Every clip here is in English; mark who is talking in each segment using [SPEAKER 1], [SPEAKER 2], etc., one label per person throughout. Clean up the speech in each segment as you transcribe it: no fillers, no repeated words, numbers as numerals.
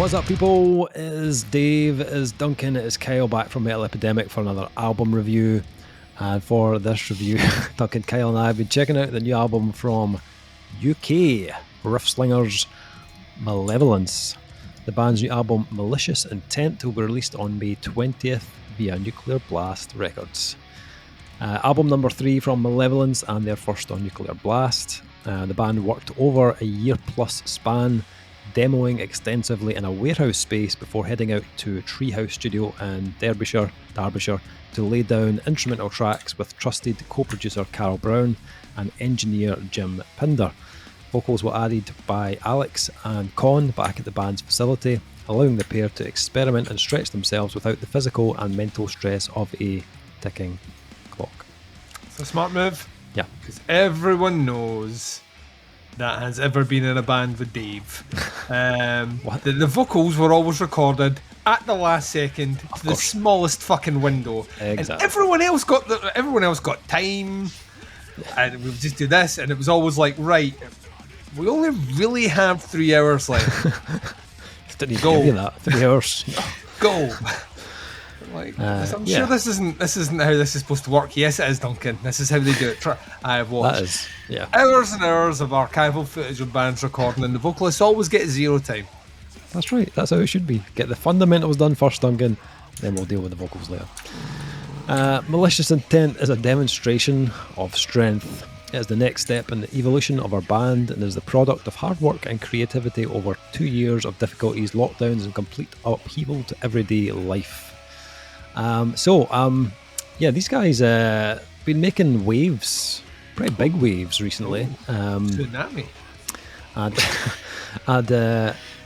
[SPEAKER 1] What's up, people? It is Dave, it is Duncan, it is Kyle back from Metal Epidemic for another album review. And for this review, Duncan Kyle and I have been checking out the new album from UK, riff-slingers, Malevolence. The band's new album, Malicious Intent, will be released on May 20th via Nuclear Blast Records. Album number 3 from Malevolence and their first on Nuclear Blast. The band worked over a year-plus span, demoing extensively in a warehouse space before heading out to Treehouse Studio in Derbyshire, to lay down instrumental tracks with trusted co-producer Carol Brown and engineer Jim Pinder. Vocals were added by Alex and Con back at the band's facility, allowing the pair to experiment and stretch themselves without the physical and mental stress of a ticking clock.
[SPEAKER 2] It's a smart move.
[SPEAKER 1] Yeah.
[SPEAKER 2] Because everyone knows that has ever been in a band with Dave. The vocals were always recorded at the last second to the smallest fucking window.
[SPEAKER 1] Exactly.
[SPEAKER 2] And everyone else got time. And we would just do this, and it was always like, right, we only really have 3 hours left.
[SPEAKER 1] Didn't even give you that. 3 hours.
[SPEAKER 2] Go. Like, I'm sure this isn't how this is supposed to work. Yes, it is, Duncan. This is how they do it. I have watched hours and hours of archival footage of bands recording, and the vocalists always get 0 time.
[SPEAKER 1] That's right. That's how it should be. Get the fundamentals done first, Duncan, then we'll deal with the vocals later. Malicious Intent is a demonstration of strength. It is the next step in the evolution of our band and is the product of hard work and creativity over 2 years of difficulties, lockdowns, and complete upheaval to everyday life. These guys been making waves, pretty big waves recently.
[SPEAKER 2] Tsunami.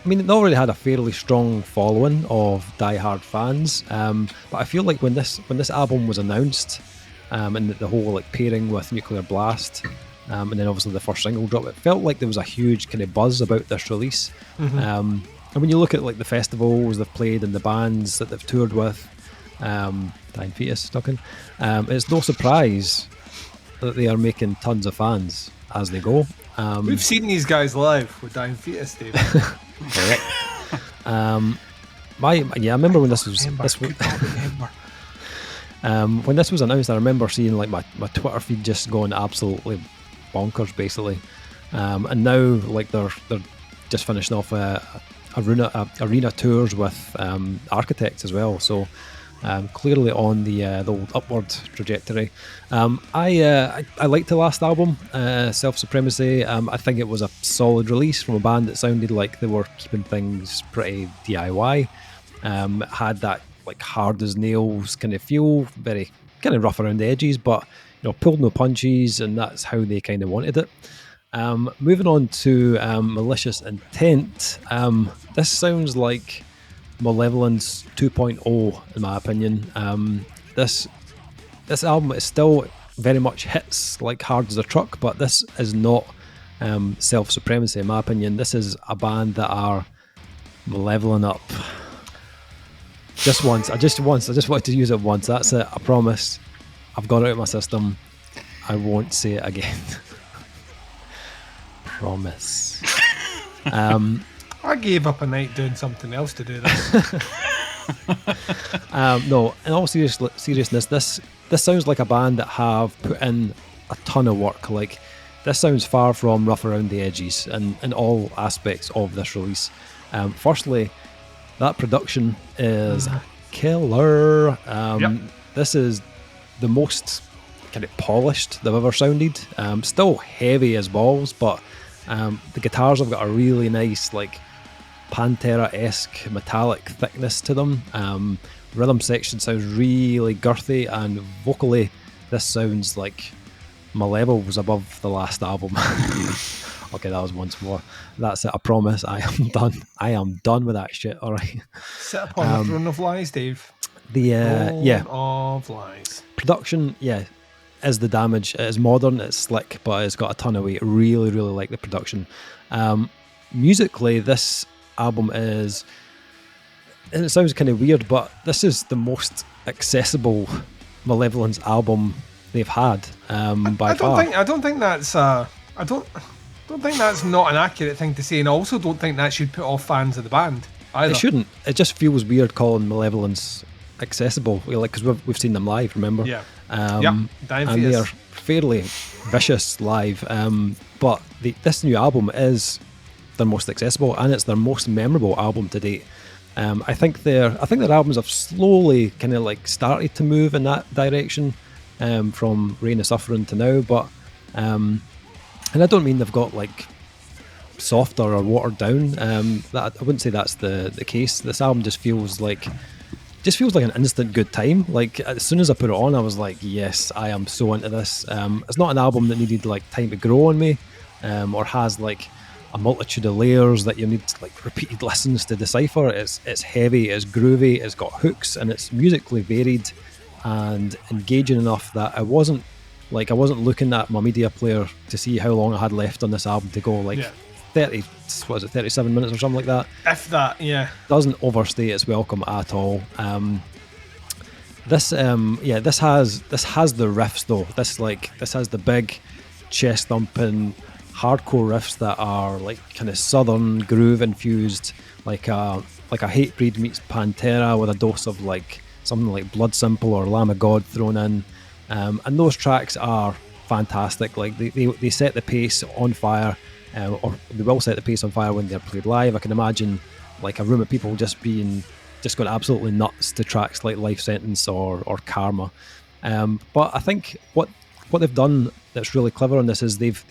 [SPEAKER 1] They already had a fairly strong following of die-hard fans, but I feel like when this album was announced, and the whole pairing with Nuclear Blast, and then obviously the first single drop, it felt like there was a huge kind of buzz about this release. Mm-hmm. And when you look at the festivals they've played and the bands that they've toured with, Dying Fetus, Duncan, it's no surprise that they are making tons of fans as they go.
[SPEAKER 2] We've seen these guys live with Dying Fetus, Dave.
[SPEAKER 1] Correct. I remember when this was when this was announced. I remember seeing my Twitter feed just going absolutely bonkers, basically. And now they're just finishing off arena tours with Architects as well. So. Clearly on the old upward trajectory. I liked the last album, Self Supremacy. I think it was a solid release from a band that sounded like they were keeping things pretty DIY. It had that hard as nails kind of feel, very kind of rough around the edges, but pulled no punches, and that's how they kind of wanted it. Moving on to Malicious Intent. This sounds like Malevolence 2.0 in my opinion. This album is still very much hits like hard as a truck, but this is not Self Supremacy in my opinion. This is a band that are malevolent up. Just once. I just wanted to use it once. That's it. I promise. I've got it out of my system. I won't say it again. Promise.
[SPEAKER 2] I gave up a night doing something else to do this.
[SPEAKER 1] No, in all seriousness, this sounds like a band that have put in a ton of work. This sounds far from rough around the edges in all aspects of this release. Firstly, that production is killer. This is the most kind of polished they've ever sounded. Still heavy as balls, but the guitars have got a really nice Pantera-esque metallic thickness to them. Rhythm section sounds really girthy, and vocally this sounds like Malevolence was above the last album. Okay, that was once more. That's it, I promise. I am done with that shit, alright.
[SPEAKER 2] Sit upon the throne of lies, Dave.
[SPEAKER 1] Of
[SPEAKER 2] lies.
[SPEAKER 1] Production, is the damage. It is modern, it's slick, but it's got a ton of weight. Really, really like the production. Musically, this album is, and it sounds kind of weird, but this is the most accessible Malevolence album they've had by far.
[SPEAKER 2] I don't think that's not an accurate thing to say, and I also don't think that should put off fans of the band. either.
[SPEAKER 1] It shouldn't. It just feels weird calling Malevolence accessible, like, because we've seen them live, remember?
[SPEAKER 2] Yeah.
[SPEAKER 1] And they are fairly vicious live. But this new album is their most accessible, and it's their most memorable album to date. I think their albums have slowly kind of like started to move in that direction, from Reign of Suffering to now. But and I don't mean they've got like softer or watered down. That I wouldn't say that's the case. This album just feels like an instant good time. Like, as soon as I put it on, I was like, yes, I am so into this. It's not an album that needed like time to grow on me, or has like a multitude of layers that you need like repeated listens to decipher. It's heavy, it's groovy, it's got hooks, and it's musically varied and engaging enough that I wasn't looking at my media player to see how long I had left on this album to go. Like, 37 minutes or something like that.
[SPEAKER 2] If that, yeah.
[SPEAKER 1] Doesn't overstay its welcome at all. This has the riffs though. This has the big chest thumping hardcore riffs that are like kind of southern groove infused, like a Hatebreed meets Pantera with a dose of like something like Bloodsimple or Lamb of God thrown in. And those tracks are fantastic. Like they set the pace on fire. Or they will set the pace on fire when they're played live. I can imagine like a room of people just going absolutely nuts to tracks like Life Sentence or Karma. But I think what they've done that's really clever on this is they've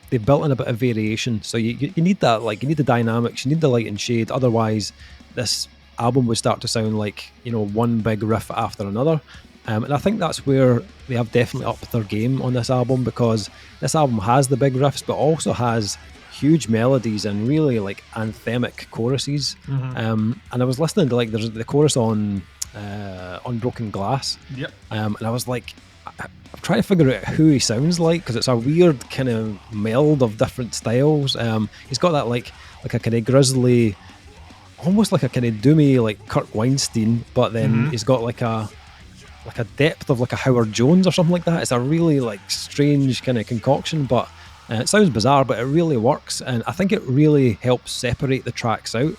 [SPEAKER 1] built in a bit of variation. So you need that, like, you need the dynamics, you need the light and shade. Otherwise, this album would start to sound like, you know, one big riff after another. And I think that's where they have definitely upped their game on this album, because this album has the big riffs, but also has huge melodies and really like anthemic choruses. And I was listening to like there's the chorus on Broken Glass.
[SPEAKER 2] Yep.
[SPEAKER 1] And I was like, I'm trying to figure out who he sounds like, because it's a weird kind of meld of different styles. He's got that like a kind of grizzly, almost like a kind of doomy like Kirk Weinstein, but then he's got like a depth of like a Howard Jones or something like that. It's a really like strange kind of concoction, but it sounds bizarre, but it really works, and I think it really helps separate the tracks out.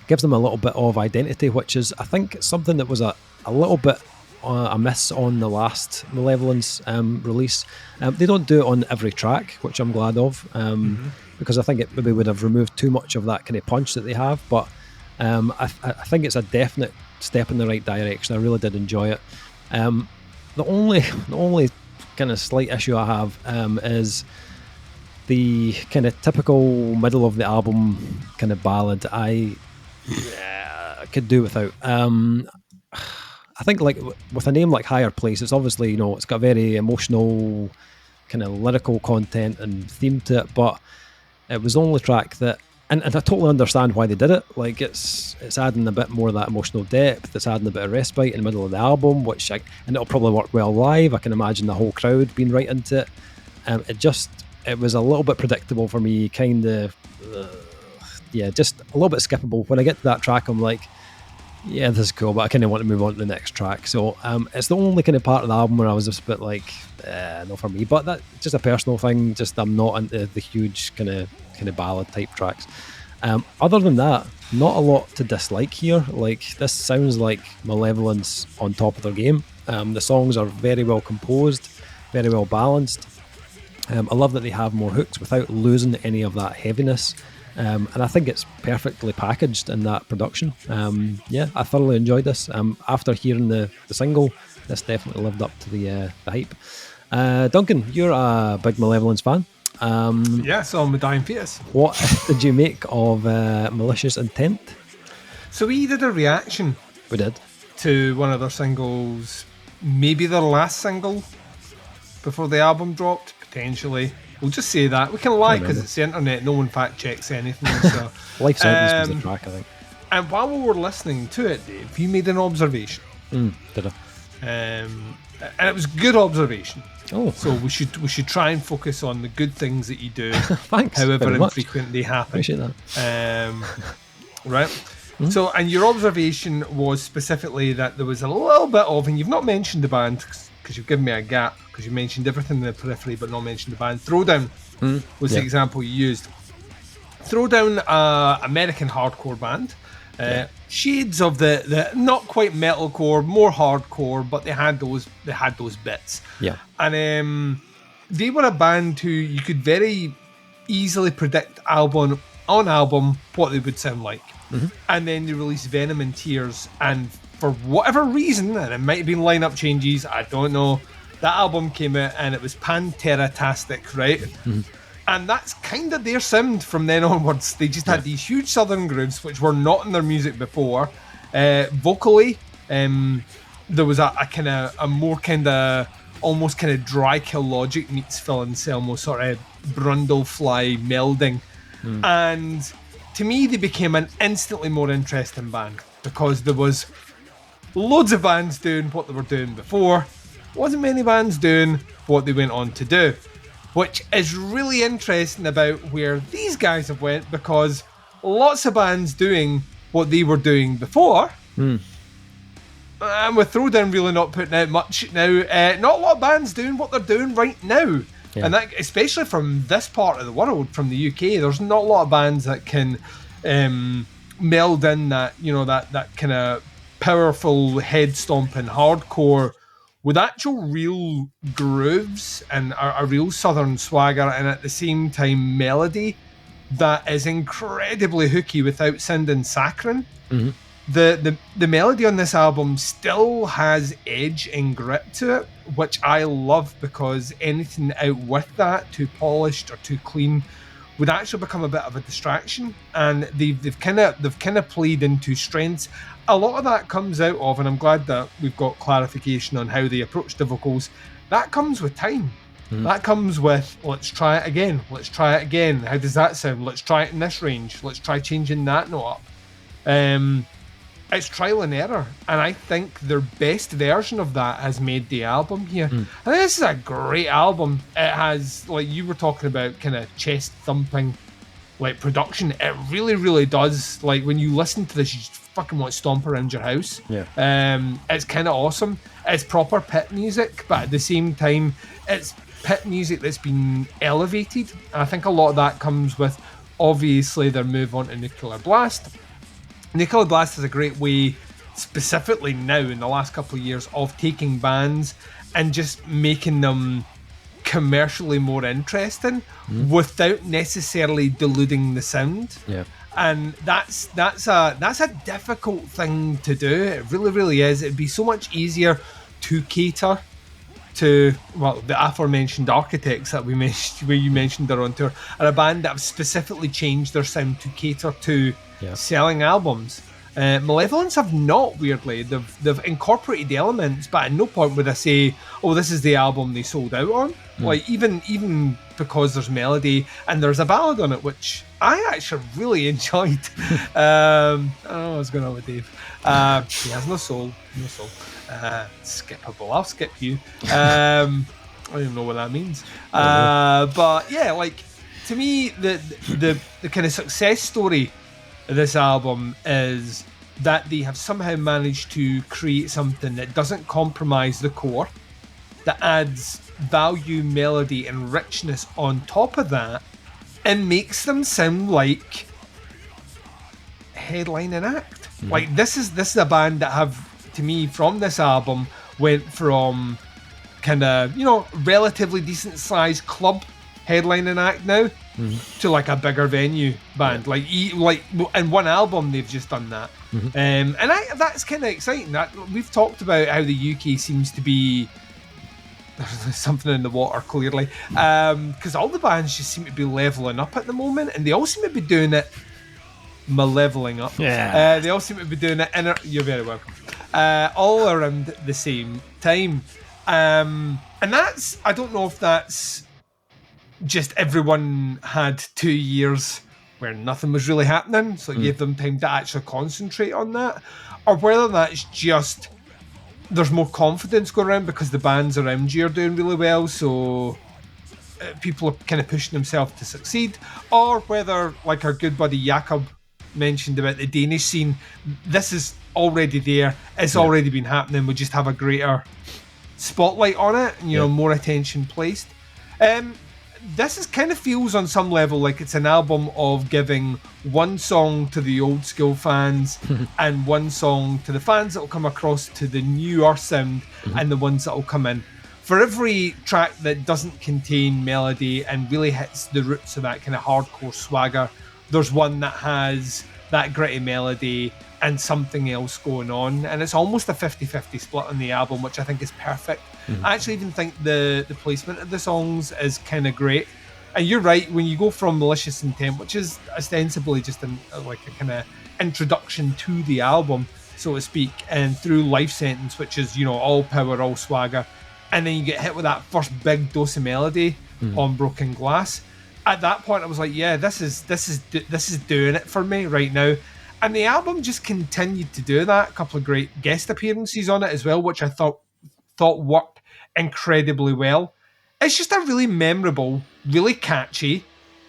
[SPEAKER 1] Gives them a little bit of identity, which is, I think, something that was a little bit amiss on the last Malevolence release. They don't do it on every track, which I'm glad of, because I think it maybe would have removed too much of that kind of punch that they have, but I think it's a definite step in the right direction. I really did enjoy it. The only kind of slight issue I have is the kind of typical middle of the album kind of ballad. I could do without. I think like with a name like Higher Place, it's obviously, you know, it's got very emotional kind of lyrical content and theme to it, but it was the only track that, and I totally understand why they did it. Like, it's adding a bit more of that emotional depth. It's adding a bit of respite in the middle of the album, and it'll probably work well live. I can imagine the whole crowd being right into it. It was a little bit predictable for me, kind of, just a little bit skippable. When I get to that track, I'm like, yeah, this is cool, but I kind of want to move on to the next track. So it's the only kind of part of the album where I was just a bit like, no for me. But that's just a personal thing. Just I'm not into the huge kind of ballad type tracks. Other than that, not a lot to dislike here. Like, this sounds like Malevolence on top of their game. The songs are very well composed, very well balanced. I love that they have more hooks without losing any of that heaviness. And I think it's perfectly packaged in that production. I thoroughly enjoyed this. After hearing the single, this definitely lived up to the hype. Duncan, you're a big Malevolence fan.
[SPEAKER 2] So I'm a dying fetus.
[SPEAKER 1] What did you make of Malicious Intent?
[SPEAKER 2] So we did a reaction.
[SPEAKER 1] We did.
[SPEAKER 2] To one of their singles, maybe their last single before the album dropped, potentially. We'll just say that. We can lie because it's the internet. No one fact checks anything. So.
[SPEAKER 1] Life Sentence was the track, I think.
[SPEAKER 2] And while we were listening to it, Dave, you made an observation.
[SPEAKER 1] Did I?
[SPEAKER 2] And it was good observation.
[SPEAKER 1] Oh.
[SPEAKER 2] So we should try and focus on the good things that you do.
[SPEAKER 1] Thanks.
[SPEAKER 2] However infrequent they happen.
[SPEAKER 1] Appreciate that.
[SPEAKER 2] Right. So, and your observation was specifically that there was a little bit of, and you've not mentioned the band because you've given me a gap, because you mentioned everything in the periphery but not mentioned the band. Throwdown was the example you used. throw down American hardcore band. Shades of the not quite metalcore, more hardcore, but they had those bits.
[SPEAKER 1] Yeah.
[SPEAKER 2] And they were a band who you could very easily predict album on album what they would sound like.
[SPEAKER 1] Mm-hmm.
[SPEAKER 2] And then they released Venom and Tears, and for whatever reason, and it might have been lineup changes, I don't know, that album came out and it was Pantera-tastic, right?
[SPEAKER 1] Mm-hmm.
[SPEAKER 2] And that's kind of their sound from then onwards. They just had these huge southern grooves, which were not in their music before. Vocally, there was a kind of a more kind of almost kind of dry Kill Logic meets Phil Anselmo sort of Brundlefly melding. And to me, they became an instantly more interesting band because there was loads of bands doing what they were doing before. Wasn't many bands doing what they went on to do, which is really interesting about where these guys have went, because lots of bands doing what they were doing before. And with Throwdown really not putting out much now, not a lot of bands doing what they're doing right now. Yeah. And that, especially from this part of the world, from the UK, there's not a lot of bands that can meld in that, you know, that kind of powerful head stomping hardcore with actual real grooves and a real southern swagger, and at the same time melody that is incredibly hooky without sounding saccharine.
[SPEAKER 1] Mm-hmm.
[SPEAKER 2] The melody on this album still has edge and grit to it, which I love, because anything out with that, too polished or too clean, would actually become a bit of a distraction. And they've kind of played into strengths. A lot of that comes out of, and I'm glad that we've got clarification on how they approach the vocals. That comes with time. That comes with, let's try it again. Let's try it again. How does that sound? Let's try it in this range. Let's try changing that note up. It's trial and error, and I think their best version of that has made the album here. I think this is a great album. It has, like you were talking about, kind of chest thumping, like production. It really, really does. Like when you listen to this, you just fucking want to stomp around your house. It's kind of awesome. It's proper pit music, but at the same time, it's pit music that's been elevated. I think a lot of that comes with, obviously, their move on to Nuclear Blast. Nuclear Blast is a great way, specifically now in the last couple of years, of taking bands and just making them commercially more interesting without necessarily diluting the sound. And that's a difficult thing to do. It really, really is. It'd be so much easier to cater to, well, the aforementioned Architects that we mentioned, where you mentioned they're on tour, are a band that have specifically changed their sound to cater to selling albums. Malevolence have not, weirdly. They've incorporated the elements, but at no point would I say, oh, this is the album they sold out on. Like, even because there's melody and there's a ballad on it, which I actually really enjoyed. I don't know what's going on with Dave. He has no soul. Skippable. I'll skip you. I don't even know what that means. But yeah, like, to me, the kind of success story of this album is that they have somehow managed to create something that doesn't compromise the core, that adds value, melody, and richness on top of that, and makes them sound like headlining act. Like, this is a band that have, to me, from this album, went from kind of, you know, relatively decent sized club headlining act now to like a bigger venue band. Like in one album they've just done that. And that's kind of exciting. That we've talked about how the UK seems to be, there's something in the water, clearly, because all the bands just seem to be leveling up at the moment, and they all seem to be doing it malevoling up. They all seem to be doing it you're very welcome, all around the same time. And that's, I don't know if that's just everyone had 2 years where nothing was really happening, so it gave them time to actually concentrate on that, or whether that's just there's more confidence going around because the bands around you are doing really well, so people are kind of pushing themselves to succeed, or whether, like our good buddy Jakob mentioned about the Danish scene, this is already there, it's already been happening, we just have a greater spotlight on it, and, you know, more attention placed. this is kind of feels on some level like it's an album of giving one song to the old school fans and one song to the fans that will come across to the newer sound and the ones that will come in. For every track that doesn't contain melody and really hits the roots of that kind of hardcore swagger, there's one that has that gritty melody and something else going on, and it's almost a 50-50 split on the album, which I think is perfect. I actually even think the placement of the songs is kind of great. And you're right, when you go from Malicious Intent, which is ostensibly just like a kind of introduction to the album, so to speak, and through Life Sentence, which is, you know, all power, all swagger, and then you get hit with that first big dose of melody on Broken Glass. At that point, I was like, yeah, this is doing it for me right now. And the album just continued to do that. A couple of great guest appearances on it as well, which I thought worked incredibly well. It's just a really memorable, really catchy,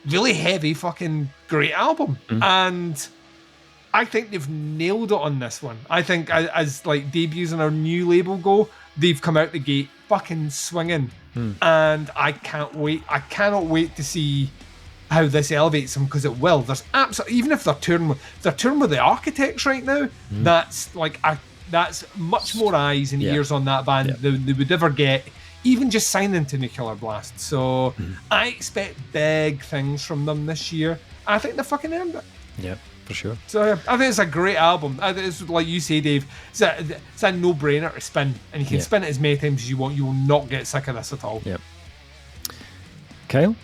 [SPEAKER 2] really heavy fucking great album. And I think they've nailed it on this one. I think as like debuts on our new label go, they've come out the gate fucking swinging. And I cannot wait to see how this elevates them, because it will. There's absolutely, even if they're touring with the Architects right now, that's like that's much more eyes and ears on that band than they would ever get, even just signing to Nuclear Blast. So I expect big things from them this year. I think they fucking earned it.
[SPEAKER 1] Yeah, for sure.
[SPEAKER 2] So I think it's a great album. I think it's like you say, Dave. It's a no-brainer to spin, and you can spin it as many times as you want. You will not get sick of this at all.
[SPEAKER 1] Yep. Kyle,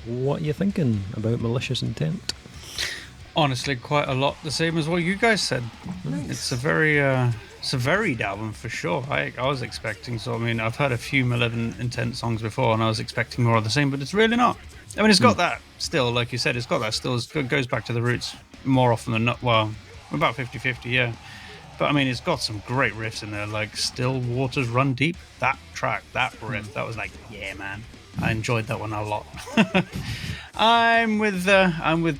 [SPEAKER 1] what are you thinking about Malicious Intent?
[SPEAKER 3] Honestly, quite a lot the same as what you guys said. Nice. It's a varied album for sure. I was expecting, so I mean, I've heard a few Malevolent Intent songs before, and I was expecting more of the same, but it's really not. I mean, it's got that still, like you said, it's got that still. It goes back to the roots more often than not. Well, about 50-50, yeah. But I mean, it's got some great riffs in there, like Still Waters Run Deep. That track, that riff, that was like, yeah, man. I enjoyed that one a lot. I'm with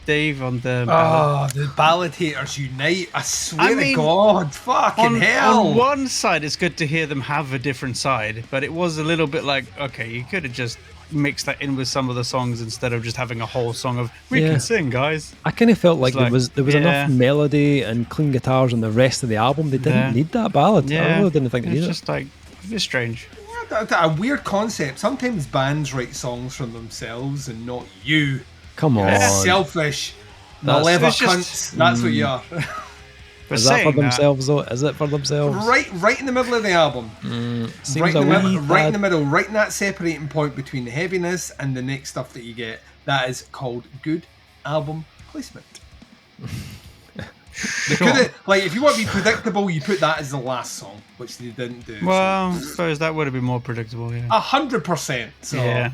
[SPEAKER 3] Dave on the ballad.
[SPEAKER 2] Oh, the ballad haters unite! I swear to God, fucking hell!
[SPEAKER 3] On one side, it's good to hear them have a different side, but it was a little bit like, okay, you could have just mixed that in with some of the songs instead of just having a whole song of we can sing, guys.
[SPEAKER 1] I kind of felt like there was enough melody and clean guitars on the rest of the album. They didn't need that ballad. I really didn't think they needed it.
[SPEAKER 3] It's just like, it's strange.
[SPEAKER 2] A weird concept. Sometimes bands write songs from themselves and not you.
[SPEAKER 1] Come on.
[SPEAKER 2] Selfish. Malevolent cunts. That's what you are.
[SPEAKER 1] Is that for themselves though? Is it for themselves?
[SPEAKER 2] Right in the middle of the album. Right in the middle, right in that separating point between the heaviness and the next stuff that you get. That is called good album placement. They could like, if you want to be predictable, you put that as the last song, which they didn't do.
[SPEAKER 3] Well, I suppose that would have been more predictable.
[SPEAKER 2] 100%. So,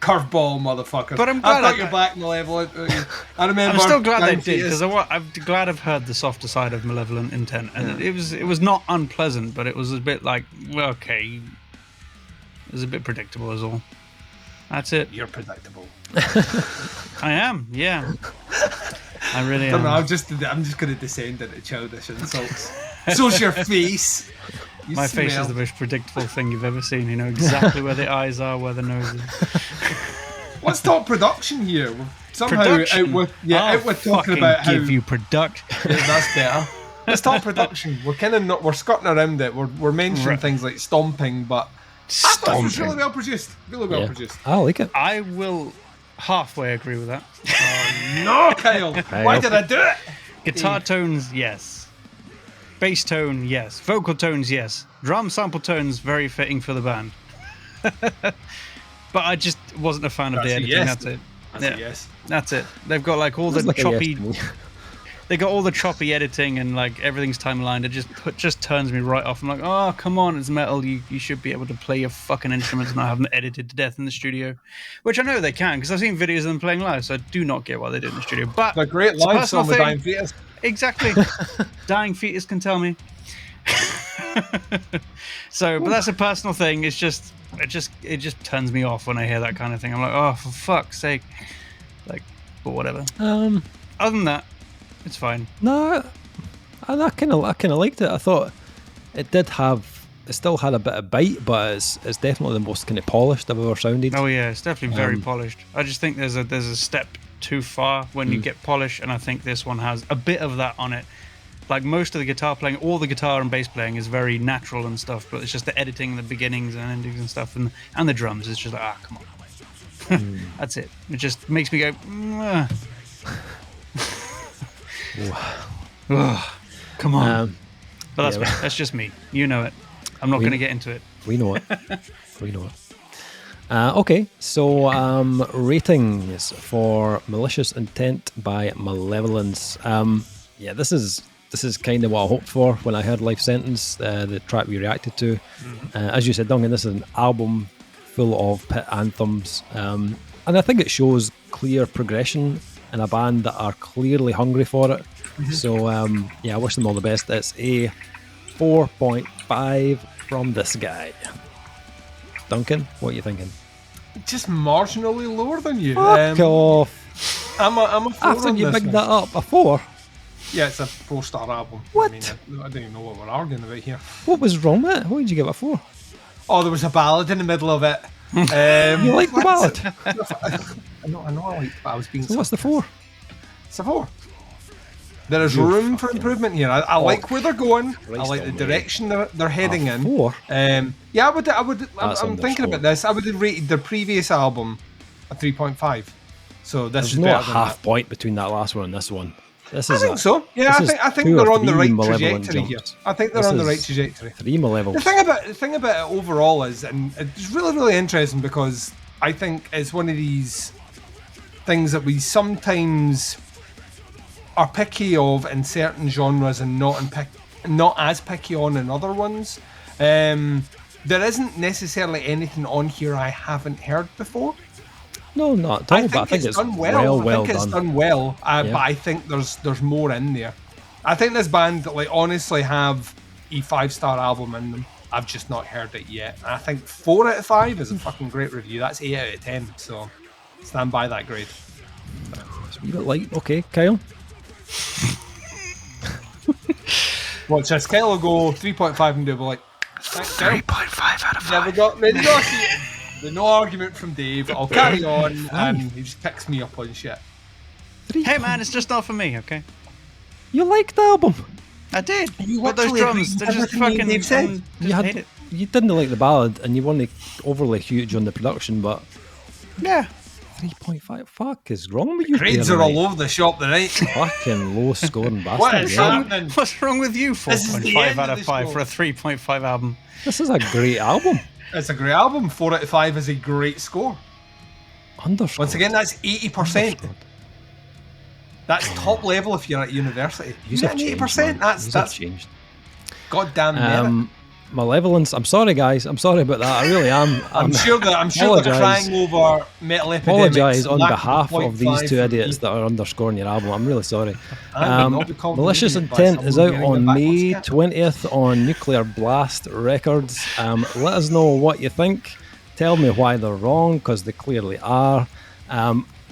[SPEAKER 2] curveball, motherfuckers.
[SPEAKER 3] But I'm glad
[SPEAKER 2] you're back, Malevolent. I remember.
[SPEAKER 3] I'm still glad they did, because I'm glad I've heard the softer side of Malevolent Intent, and it was not unpleasant, but it was a bit like, well, okay, it was a bit predictable, is all. That's it.
[SPEAKER 2] You're predictable.
[SPEAKER 3] I am, yeah. I really am.
[SPEAKER 2] I'm just going to descend into childish insults. So's your face.
[SPEAKER 3] My face is the most predictable thing you've ever seen. You know exactly where the eyes are, where the nose is.
[SPEAKER 2] Let's talk production here. Somehow out with talking about how
[SPEAKER 3] give you production.
[SPEAKER 2] Yeah, that's better. Let's talk production. We're kind of we're skirting around it. We're mentioning things like Stomping, but I thought it was really well produced. Really well produced.
[SPEAKER 1] I like it.
[SPEAKER 3] I will halfway agree with that.
[SPEAKER 2] Oh no, Kyle! Why did I do it?
[SPEAKER 3] Guitar tones, yes. Bass tone, yes. Vocal tones, yes. Drum sample tones, very fitting for the band. But I just wasn't a fan of the editing.
[SPEAKER 2] Yes.
[SPEAKER 3] That's it.
[SPEAKER 2] That's a yes.
[SPEAKER 3] That's it. They've got like all the choppy. They got all the choppy editing and like everything's time aligned. It just turns me right off. I'm like, oh come on, it's metal. You should be able to play your fucking instruments and not have them edited to death in the studio, which I know they can because I've seen videos of them playing live. So I do not get why they do it in the studio. But
[SPEAKER 2] the great live song with Dying Fetus.
[SPEAKER 3] Exactly. Dying Fetus can tell me. So, but that's a personal thing. It's just it just turns me off when I hear that kind of thing. I'm like, oh, for fuck's sake. Like, but whatever. Other than that, it's fine.
[SPEAKER 1] No, I kind of liked it. I thought it did have still had a bit of bite, but it's definitely the most kind of polished I've ever sounded.
[SPEAKER 3] Oh yeah, it's definitely very polished. I just think there's a step too far when you get polish, and I think this one has a bit of that on it. Like most of the guitar playing, all the guitar and bass playing is very natural and stuff, but it's just the editing, the beginnings and endings and stuff, and the drums is just like, come on. That's it. It just makes me go, come on. But that's just me. You know it. I'm not going to get into it.
[SPEAKER 1] We know it. Okay, so ratings for Malicious Intent by Malevolence. This is kind of what I hoped for when I heard Life Sentence, the track we reacted to. As you said, Duncan, this is an album full of pit anthems, and I think it shows clear progression in a band that are clearly hungry for it. So I wish them all the best. It's a 4.5 from this guy. Duncan, what are you thinking?
[SPEAKER 2] Just marginally lower than you.
[SPEAKER 1] Fuck off.
[SPEAKER 2] I'm a 4
[SPEAKER 1] After
[SPEAKER 2] on
[SPEAKER 1] you
[SPEAKER 2] this
[SPEAKER 1] bigged
[SPEAKER 2] one.
[SPEAKER 1] that up, a 4?
[SPEAKER 2] Yeah, it's a 4-star album.
[SPEAKER 1] What?
[SPEAKER 2] I don't even know what we're arguing about here.
[SPEAKER 1] What was wrong with it? What did you give it a 4?
[SPEAKER 2] Oh, there was a ballad in the middle of it.
[SPEAKER 1] You like the ballad?
[SPEAKER 2] I know I liked it, but I was being...
[SPEAKER 1] So what's the 4?
[SPEAKER 2] It's a 4. There is room for improvement here. I like where they're going. I like the direction they're heading in.
[SPEAKER 1] 4?
[SPEAKER 2] I'm thinking about this. I would have rated their previous album a 3.5. So this is
[SPEAKER 1] not
[SPEAKER 2] better
[SPEAKER 1] a
[SPEAKER 2] than
[SPEAKER 1] half
[SPEAKER 2] that.
[SPEAKER 1] point between that last one and this one.
[SPEAKER 2] I think so. Yeah, I think they're on the right trajectory here. I think they're on the right trajectory.
[SPEAKER 1] 3 Malevolence.
[SPEAKER 2] The thing about it overall is, and it's really, really interesting because I think it's one of these things that we sometimes are picky of in certain genres and not as picky on in other ones. There isn't necessarily anything on here I haven't heard before.
[SPEAKER 1] No, not at all. But I think it's
[SPEAKER 2] done well.
[SPEAKER 1] well
[SPEAKER 2] I think it's done well, but I think there's more in there. I think this band honestly have a 5-star album in them. I've just not heard it yet. And I think 4 out of 5 is a fucking great review. That's 8 out of 10. So stand by that grade.
[SPEAKER 1] It's a wee bit light. Okay, Kyle.
[SPEAKER 2] Watch this. Kyle will go 3.5 and do like
[SPEAKER 3] 3.5 out of 5.
[SPEAKER 2] There we go. There's no argument from Dave. I'll carry on, and he just picks me up on shit.
[SPEAKER 3] Hey man, it's just not for me, okay?
[SPEAKER 1] You liked the album.
[SPEAKER 3] I did.
[SPEAKER 2] You
[SPEAKER 3] But those drums, they're just fucking...
[SPEAKER 2] Dave said.
[SPEAKER 1] You didn't like the ballad, and you weren't overly huge on the production, but...
[SPEAKER 3] Yeah.
[SPEAKER 1] 3.5. Fuck is wrong with you?
[SPEAKER 2] Grades are all over the shop tonight.
[SPEAKER 1] Fucking low scoring bastard.
[SPEAKER 2] What is happening?
[SPEAKER 3] What's wrong with you? 4.5 out of 5 for a 3.5 album.
[SPEAKER 1] This is a great album.
[SPEAKER 2] It's a great album. 4 out of 5 is a great score.
[SPEAKER 1] Underscored.
[SPEAKER 2] Once again, that's 80%. That's top level if you're at university. You get 80%. That's
[SPEAKER 1] changed.
[SPEAKER 2] Goddamn merit.
[SPEAKER 1] Malevolence. I'm sorry, guys. I'm sorry about that. I really am.
[SPEAKER 2] I'm sure they're crying over Metal Epidemic.
[SPEAKER 1] Apologise on behalf of these two idiots that are underscoring your album. I'm really sorry. Malicious Intent is out on May 20th on Nuclear Blast Records. Let us know what you think. Tell me why they're wrong, because they clearly are.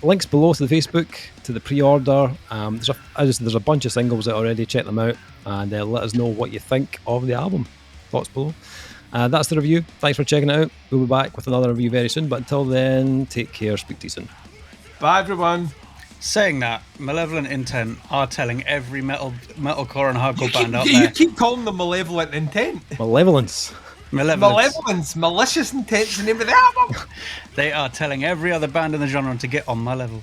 [SPEAKER 1] Links below to the Facebook, to the pre-order. There's a bunch of singles out already. Check them out and let us know what you think of the album. Thoughts below. That's the review. Thanks for checking it out. We'll be back with another review very soon, but until then, take care. Speak to you soon.
[SPEAKER 2] Bye, everyone.
[SPEAKER 3] Saying that, Malevolent Intent are telling every metalcore and hardcore band out there.
[SPEAKER 2] You keep calling them Malevolent Intent.
[SPEAKER 1] Malevolence.
[SPEAKER 2] Malicious Intent's the name of the album.
[SPEAKER 3] They are telling every other band in the genre to get on my level.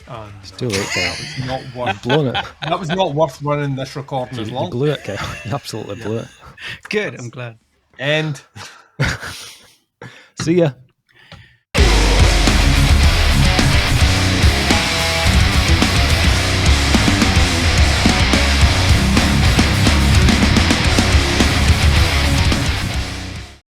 [SPEAKER 1] Oh, it's too late, Kyle.
[SPEAKER 2] It's not worth
[SPEAKER 1] blown it.
[SPEAKER 2] That was not worth running this recording as long.
[SPEAKER 1] You blew it, Kyle. You absolutely blew it.
[SPEAKER 3] Good, I'm glad.
[SPEAKER 2] And
[SPEAKER 1] see ya.